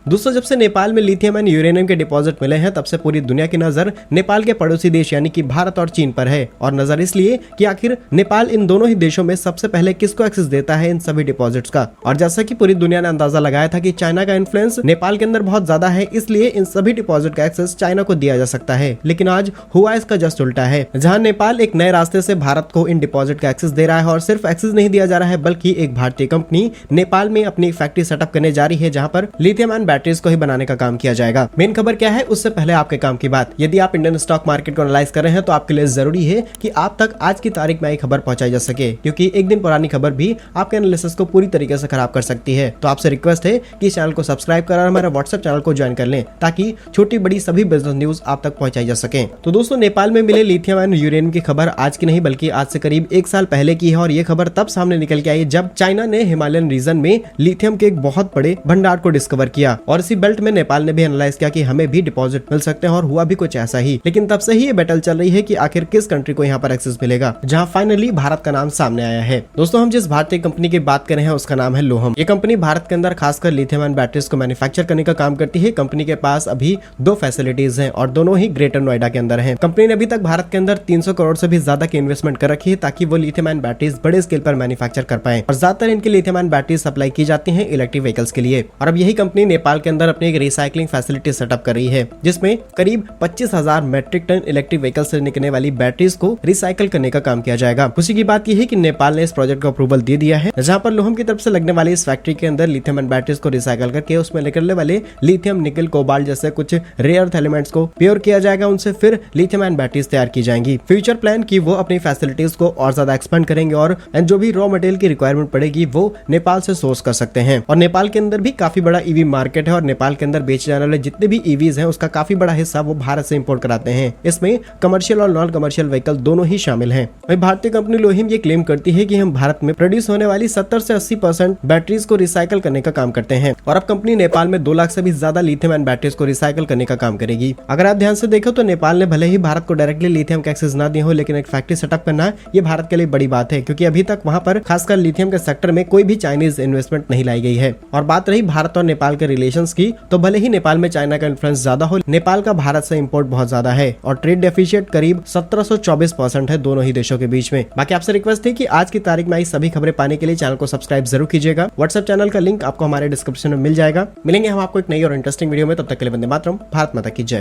दोस्तों जब से नेपाल में लिथियम एंड यूरेनियम के डिपॉजिट मिले हैं तब से पूरी दुनिया की नजर नेपाल के पड़ोसी देश यानी कि भारत और चीन पर है। और नजर इसलिए कि आखिर नेपाल इन दोनों ही देशों में सबसे पहले किसको एक्सेस देता है इन सभी डिपॉजिट्स का। और जैसा कि पूरी दुनिया ने अंदाजा लगाया था कि चाइना का इन्फ्लुएंस नेपाल के अंदर बहुत ज्यादा है, इसलिए इन सभी डिपॉजिट का एक्सेस चाइना को दिया जा सकता है। लेकिन आज हुआ इसका जस्ट उल्टा है, जहां नेपाल एक नए रास्ते से भारत को इन डिपॉजिट का एक्सेस दे रहा है। और सिर्फ एक्सेस नहीं दिया जा रहा है बल्कि एक भारतीय कंपनी नेपाल में अपनी फैक्ट्री सेटअप करने जा रही है, जहां पर लिथियम एंड बैटरीज को ही बनाने का काम किया जाएगा। मेन खबर क्या है उससे पहले आपके काम की बात। यदि आप इंडियन स्टॉक मार्केट को एनालाइज कर रहे हैं तो आपके लिए जरूरी है कि आप तक आज की तारीख में आई खबर पहुंचाई जा सके, क्योंकि एक दिन पुरानी खबर भी आपके एनालिसिस को पूरी तरीके से खराब कर सकती है। तो आपसे रिक्वेस्ट है कि इस चैनल को सब्सक्राइब कर और हमारा व्हाट्सएप चैनल को ज्वाइन कर लें, ताकि छोटी बड़ी सभी बिजनेस न्यूज आप तक पहुंचाई जा सके। तो दोस्तों नेपाल में मिले लिथियम एंड यूरेनियम की खबर आज की नहीं बल्कि आज से करीब 1 साल पहले की है। और ये खबर तब सामने निकल के आई जब चाइना ने हिमालयन रीजन में लिथियम के एक बहुत बड़े भंडार को डिस्कवर किया। और इसी बेल्ट में नेपाल ने भी एनालाइज किया कि हमें भी डिपॉजिट मिल सकते हैं, और हुआ भी कुछ ऐसा ही। लेकिन तब से ही ये बैटल चल रही है कि आखिर किस कंट्री को यहाँ पर एक्सेस मिलेगा, जहाँ फाइनली भारत का नाम सामने आया है। दोस्तों हम जिस भारतीय कंपनी की बात कर रहे हैं उसका नाम है लोहम। ये कंपनी भारत के अंदर खासकर लिथियम एंड बैटरीज को मैन्युफैक्चर करने का काम करती है। कंपनी के पास अभी 2 फैसिलिटीज हैं और दोनों ही ग्रेटर नोएडा के अंदर हैं। कंपनी ने अभी तक भारत के अंदर 300 करोड़ से भी ज्यादा की इन्वेस्टमेंट कर रखी है, ताकि वो लिथियम एंड बैटरीज बड़े स्केल पर मैन्युफैक्चर कर पाए। और ज्यादातर इनकी लिथियम एंड बैटरीज सप्लाई की जाती है इलेक्ट्रिक व्हीकल्स के लिए। और अब यही कंपनी नेपाल के अंदर अपनी एक रिसाइकलिंग फैसिलिटी सेटअप कर रही है, जिसमें करीब 25,000 मेट्रिक टन इलेक्ट्रिक व्हीकल से निकलने वाली बैटरीज को रिसाइकल करने का काम किया जाएगा। खुशी की बात यह है कि नेपाल ने इस प्रोजेक्ट को अप्रूवल दे दिया है, जहां पर लोहम की तरफ से लगने वाली इस फैक्ट्री के अंदर लिथियम एंड बैटरीज को रिसाइकल करके उसमें निकलने वाले लिथियम, निकल, कोबाल्ट जैसे कुछ रेयर अर्थ एलिमेंट्स को प्योर किया जाएगा। उनसे फिर लिथियम एंड बैटरीज तैयार की जाएंगी। फ्यूचर प्लान की वो अपनी फैसिलिटीज को और ज्यादा एक्सपेंड करेंगे और जो भी रॉ मटेरियल की रिक्वायरमेंट पड़ेगी वो नेपाल से सोर्स कर सकते हैं। और नेपाल के अंदर भी काफी बड़ा ईवी मार्केट है, और नेपाल के अंदर बेचे जाने वाले जितने भी ईवीज हैं उसका काफी बड़ा हिस्सा वो भारत से इंपोर्ट कराते हैं। इसमें कमर्शियल और नॉन कमर्शियल व्हीकल दोनों ही शामिल हैं। वही भारतीय कंपनी लोहिम ये क्लेम करती है कि हम भारत में प्रोड्यूस होने वाली 70 से 80% बैटरीज को रिसाइकल करने का काम करते हैं। और अब कंपनी नेपाल में 2 लाख से भी ज्यादा लिथियम एंड बैटरीज को रिसाइकल करने का काम करेगी। अगर आप ध्यान से देखो तो नेपाल ने भले ही भारत को डायरेक्टली लिथियम का एक्सेस ना दिए हो, लेकिन एक फैक्ट्री सेटअप करना ये भारत के लिए बड़ी बात है, क्योंकि अभी तक वहां पर खासकर लिथियम के सेक्टर में कोई भी चाइनीज इन्वेस्टमेंट नहीं लाई गई है। और बात रही भारत और नेपाल के रिलेशंस की, तो भले ही नेपाल में चाइना का इन्फ्लुएंस ज्यादा हो, नेपाल का भारत से इंपोर्ट बहुत ज्यादा है और ट्रेड डेफिशिएट करीब 1724% है दोनों ही देशों के बीच में। बाकी आपसे रिक्वेस्ट है कि आज की तारीख में आई सभी खबरें पाने के लिए चैनल को सब्सक्राइब जरूर कीजिएगा। व्हाट्सएप चैनल का लिंक आपको हमारे डिस्क्रिप्शन में मिल जाएगा। मिलेंगे हम आपको एक नई और इंटरेस्टिंग वीडियो में, तब तक के लिए वंदे मातरम, भारत माता की जय।